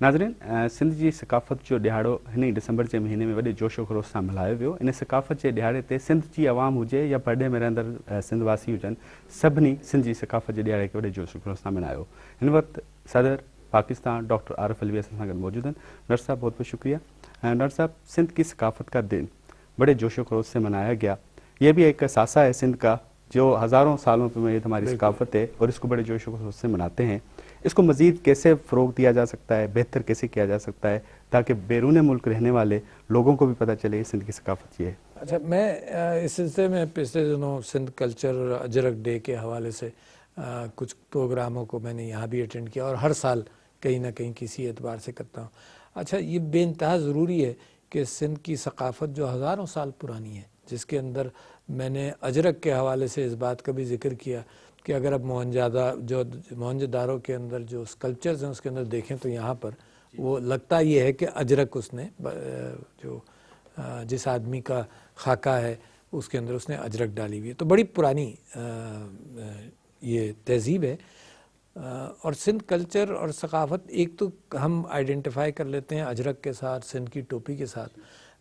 नाज़रीन, सिंध जी सकाफ़त जो ॾियारो हिन डिसंबर जे महीने में वॾे जोशो ख़रोश सां मल्हायो वियो। इन सकाफ़त जे ॾियारे ते सिंध जी आवाम हुजे या परॾे में रहंदड़ सिंध वासी हुजनि, सभिनी सिंध जी सकाफ़त जे ॾियारे खे वॾे जोशो ख़रोश सां मल्हायो। हिन वक़्तु सदर पाकिस्तान डॉक्टर आरिफ अलवी असां सां गॾु मौजूद आहिनि। डॉक्टर साहब, बहुत बहुत शुक्रिया। डॉक्टर साहब, सिंध की सकाफ़त का दिन बड़े जोशो खरोश से मनाया गया। ये भी एक सासा है सिंध का, जो हज़ारों सालों में हमारी सकाफ़त है और इसको बड़े जोशो खरोश से मनाते हैं। इसको मज़ीद कैसे फ़रोग़ दिया जा सकता है, बेहतर कैसे किया जा सकता है, ताकि बैरून मुल्क रहने वाले लोगों को भी पता चले सिंध की सकाफ़त ये है। अच्छा, मैं इस सिलसिले में पिछले दिनों सिंध कल्चर अजरक डे के हवाले से कुछ प्रोग्रामों को मैंने यहाँ भी अटेंड किया और हर साल कहीं ना कहीं किसी एतबार से करता हूँ। अच्छा, ये बेइंतहा ज़रूरी है कि सिंध की सकाफ़त जो हज़ारों साल पुरानी है, जिसके अंदर मैंने अजरक के हवाले से इस बात का भी जिक्र किया कि अगर अब मोहनजोदारो के अंदर जो स्कल्पचर्स हैं उसके अंदर देखें तो यहाँ पर वो लगता ये है कि अजरक उसने जो जिस आदमी का खाका है उसके अंदर उसने अजरक डाली हुई है। तो बड़ी पुरानी ये तहज़ीब है। और सिंध कल्चर और सकाफ़त एक तो हम आइडेंटिफाई कर लेते हैं अजरक के साथ, सिंध की टोपी के साथ,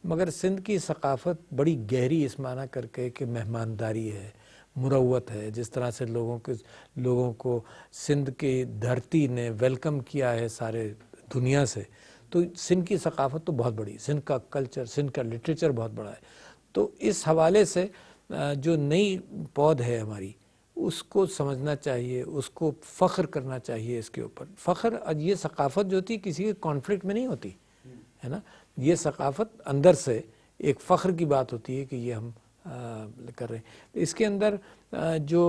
मगर सिंध की सकाफ़त बड़ी गहरी इस माना करके कि मेहमानदारी है, मुरव्वत है। जिस तरह से लोगों को सिंध की धरती ने वेलकम किया है सारे दुनिया से, तो सिंध की सकाफ़त तो बहुत बड़ी, सिंध का कल्चर, सिंध का लिटरेचर बहुत बड़ा है। तो इस हवाले से जो नई पौध है हमारी, उसको समझना चाहिए, उसको फ़ख्र करना चाहिए इसके ऊपर। फ़ख्र, ये सकाफ़त जो होती किसी के कॉन्फ्लिक्ट में नहीं होती है ना, ये सकाफ़त अंदर से एक फ़ख्र की बात होती है कि ये हम कर रहे हैं। इसके अंदर जो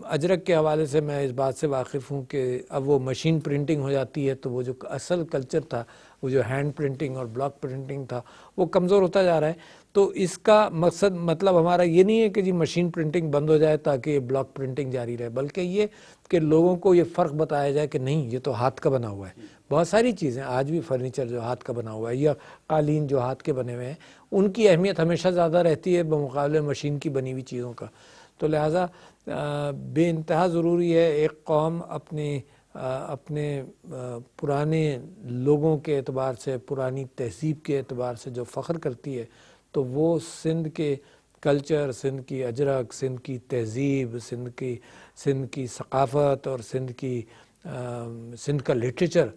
अजरक के हवाले से मैं इस बात से वाकिफ़ हूँ कि अब वो मशीन प्रिंटिंग हो जाती है, तो वो जो असल कल्चर था, वो जो हैंड प्रिंटिंग और ब्लॉक प्रिंटिंग था, वो कमज़ोर होता जा रहा है। तो इसका मतलब हमारा ये नहीं है कि जी मशीन प्रिंटिंग बंद हो जाए ताकि ब्लॉक प्रिंटिंग जारी रहे, बल्कि ये कि लोगों को ये फ़र्क बताया जाए कि नहीं, ये तो हाथ का बना हुआ है। बहुत सारी चीज़ें आज भी फर्नीचर जो हाथ का बना हुआ है या कालीन जो हाथ के बने हुए हैं, उनकी अहमियत हमेशा ज़्यादा रहती है बमुकाबले मशीन की बनी हुई चीज़ों का। तो लिहाजा बेइंतहा ज़रूरी है एक कौम अपने पुराने लोगों के एतबार से, पुरानी तहज़ीब के एतबार से जो फ़ख्र करती है, तो वो सिंध के कल्चर, सिंध की अजरक, सिंध की तहज़ीब, सिंध की सकाफ़त और सिंध का लिटरेचर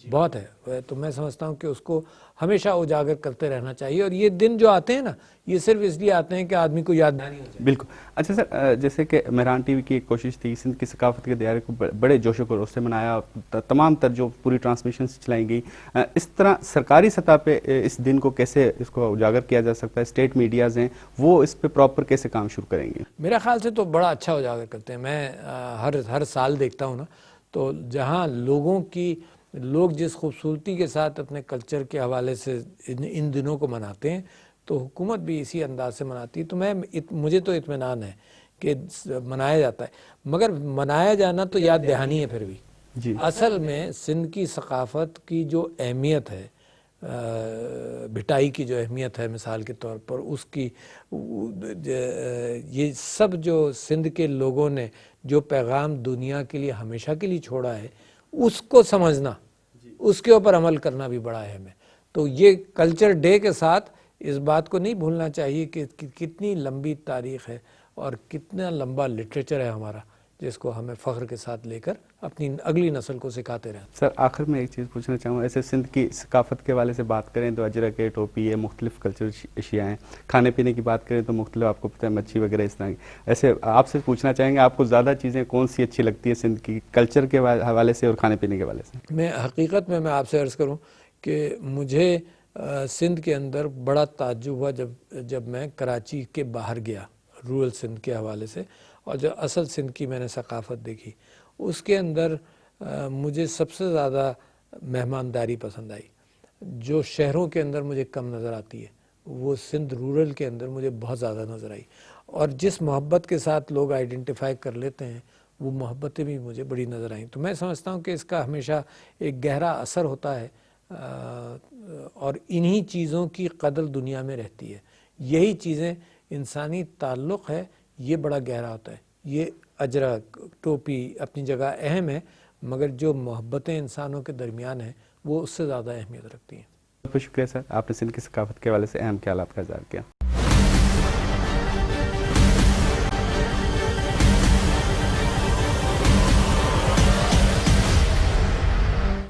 बहुत है। तो मैं समझता हूँ कि उसको हमेशा उजागर करते रहना चाहिए। और ये दिन जो आते हैं ना, ये सिर्फ इसलिए आते हैं कि आदमी को याद नहीं हो जाए। बिल्कुल। अच्छा सर, जैसे कि मेहरान टीवी की एक कोशिश थी सिंध की सकाफ़त के ॾियारे को बड़े जोशो खरोश से मनाया, तमाम तर जो पूरी ट्रांसमिशन चलाई गई। इस तरह सरकारी सतह पे इस दिन को कैसे इसको उजागर किया जा सकता है? स्टेट मीडियाज़ हैं, वो इस पे प्रॉपर कैसे काम शुरू करेंगे? मेरा ख्याल से तो बड़ा अच्छा उजागर करते हैं। मैं हर साल देखता हूँ ना, तो जहाँ लोग जिस खूबसूरती के साथ अपने कल्चर के हवाले से इन दिनों को मनाते हैं, तो हुकूमत भी इसी अंदाज से मनाती है। तो मुझे तो इत्मीनान है कि मनाया जाता है, मगर मनाया जाना तो याद दहानी है। फिर भी जी, असल में सिंध की सकाफ़त की जो अहमियत है, भिटाई की जो अहमियत है मिसाल के तौर पर, उसकी ये सब जो सिंध के लोगों ने जो पैगाम दुनिया के लिए हमेशा के लिए छोड़ा है, उसको समझना, उसके ऊपर अमल करना भी बड़ा अहम है। तो ये कल्चर डे के साथ इस बात को नहीं भूलना चाहिए कि कितनी लंबी तारीख़ है और कितना लंबा लिटरेचर है हमारा, जिसको हमें फ़ख्र के साथ लेकर अपनी अगली नस्ल को सिखाते रहें। सर आखिर में एक चीज़ पूछना चाहूँगा, ऐसे सिंध की सकाफ़त के वाले से बात करें तो अजरक है, टोपी है, मुख्तलिफ़ कल्चर अशिया हैं। खाने पीने की बात करें तो मुख्तलिफ़, आपको पता है, मच्छी वगैरह इस तरह की। ऐसे आपसे पूछना चाहेंगे, आपको ज़्यादा चीज़ें कौन सी अच्छी लगती है सिंध की कल्चर के हवाले से और खाने पीने के हवाले से? मैं हकीकत में आपसे अर्ज़ करूँ कि मुझे सिंध के अंदर बड़ा ताज्जुब हुआ जब मैं कराची के बाहर गया रूरल सिंध के हवाले से, और जो असल सिंध की मैंने सकाफ़त देखी, उसके अंदर मुझे सबसे ज़्यादा मेहमानदारी पसंद आई। जो शहरों के अंदर मुझे कम नज़र आती है, वो सिंध रूरल के अंदर मुझे बहुत ज़्यादा नज़र आई। और जिस मोहब्बत के साथ लोग आइडेंटिफाई कर लेते हैं, वो मोहब्बतें भी मुझे बड़ी नज़र आईं। तो मैं समझता हूँ कि इसका हमेशा एक गहरा असर होता है, और इन्हीं चीज़ों की कदर दुनिया में रहती है। यही चीज़ें इंसानी ताल्लुक़ है, ये बड़ा गहरा होता है। ये अजरक, टोपी अपनी जगह अहम है, मगर जो मोहब्बतें इंसानों के दरमियान हैं, وہ اس سے زیادہ اہمیت رکھتی ہیں. بہت شکریہ سر، آپ نے سندھ کی ثقافت کے حوالے سے اہم خیالات کا اظہار کیا.